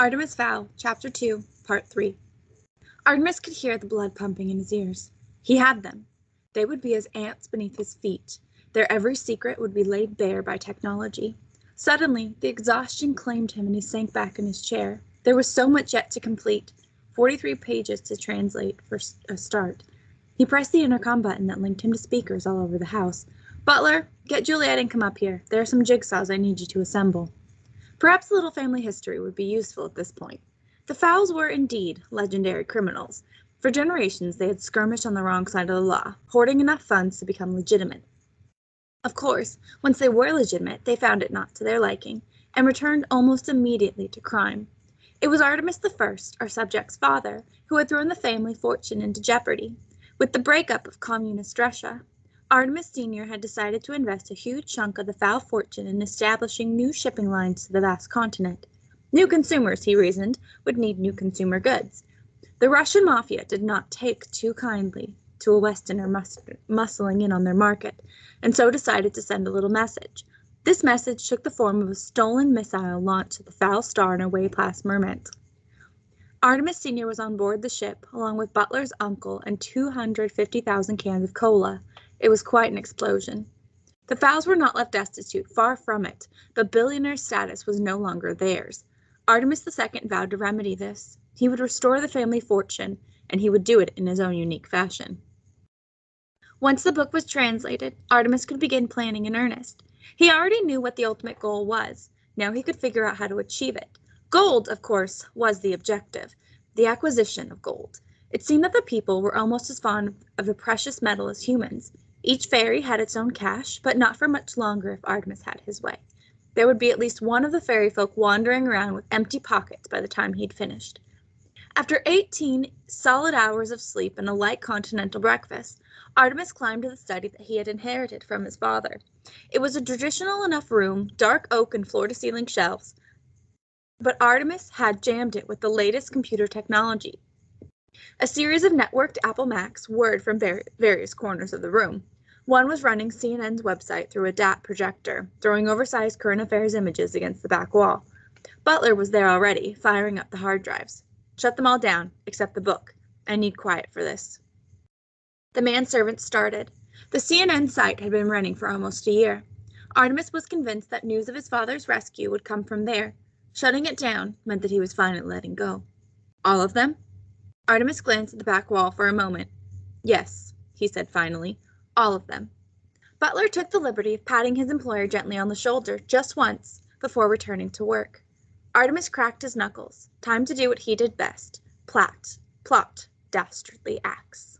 Artemis Fowl, Chapter 2, Part 3. Artemis could hear the blood pumping in his ears. He had them. They would be as ants beneath his feet. Their every secret would be laid bare by technology. Suddenly, the exhaustion claimed him and he sank back in his chair. There was so much yet to complete. 43 pages to translate for a start. He pressed the intercom button that linked him to speakers all over the house. "Butler, get Juliet and come up here. There are some jigsaws I need you to assemble." Perhaps a little family history would be useful at this point. The Fowls were indeed legendary criminals. For generations they had skirmished on the wrong side of the law, hoarding enough funds to become legitimate. Of course, once they were legitimate, they found it not to their liking, and returned almost immediately to crime. It was Artemis I, our subject's father, who had thrown the family fortune into jeopardy. With the breakup of communist Russia, Artemis Sr. had decided to invest a huge chunk of the Fowl fortune in establishing new shipping lines to the vast continent. New consumers, he reasoned, would need new consumer goods. The Russian mafia did not take too kindly to a Westerner muscling in on their market, and so decided to send a little message. This message took the form of a stolen missile launched at the Fowl Star in a way past Merment. Artemis Sr. was on board the ship, along with Butler's uncle and 250,000 cans of cola. It was quite an explosion. The Fowls were not left destitute, far from it, but billionaire status was no longer theirs. Artemis II vowed to remedy this. He would restore the family fortune, and he would do it in his own unique fashion. Once the book was translated, Artemis could begin planning in earnest. He already knew what the ultimate goal was. Now he could figure out how to achieve it. Gold, of course, was the objective, the acquisition of gold. It seemed that the people were almost as fond of the precious metal as humans. Each fairy had its own cache, but not for much longer if Artemis had his way. There would be at least one of the fairy folk wandering around with empty pockets by the time he'd finished. After 18 solid hours of sleep and a light continental breakfast, Artemis climbed to the study that he had inherited from his father. It was a traditional enough room, dark oak and floor-to-ceiling shelves, but Artemis had jammed it with the latest computer technology. A series of networked Apple Macs whirred from various corners of the room. One was running CNN's website through a DAT projector, throwing oversized current affairs images against the back wall. Butler was there already, firing up the hard drives. "Shut them all down, except the book. I need quiet for this." The manservant started. The CNN site had been running for almost a year. Artemis was convinced that news of his father's rescue would come from there. Shutting it down meant that he was finally letting go. "All of them?" Artemis glanced at the back wall for a moment. "Yes," he said finally, "all of them." Butler took the liberty of patting his employer gently on the shoulder just once before returning to work. Artemis cracked his knuckles. Time to do what he did best. Plot, dastardly acts.